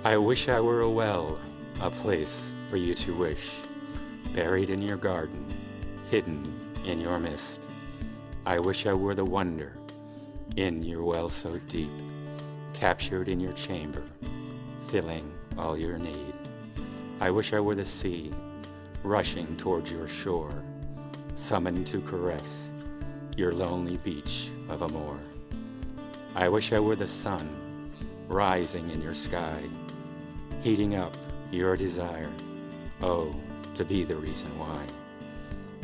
I wish I were a well, a place for you to wish, buried in your garden, hidden in your mist. I wish I were the wonder in your well so deep, captured in your chamber, filling all your need. I wish I were the sea, rushing towards your shore, summoned to caress your lonely beach of amor. I wish I were the sun, rising in your sky, heating up your desire, oh, to be the reason why.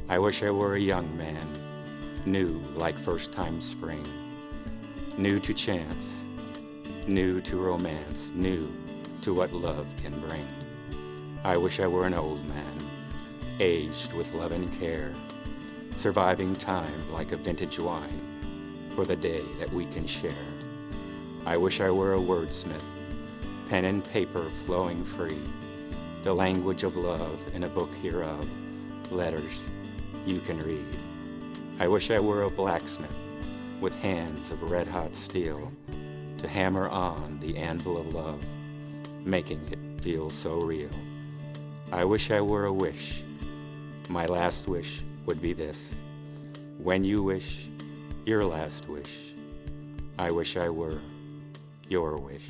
I wish I were a young man, new like first-time spring, new to chance, new to romance, new to what love can bring. I wish I were an old man, aged with love and care, surviving time like a vintage wine for the day that we can share. I wish I were a wordsmith, pen and paper flowing free, the language of love in a book hereof, letters you can read. I wish I were a blacksmith with hands of red-hot steel to hammer on the anvil of love, making it feel so real. I wish I were a wish. My last wish would be this. When you wish your last wish, I wish I were your wish.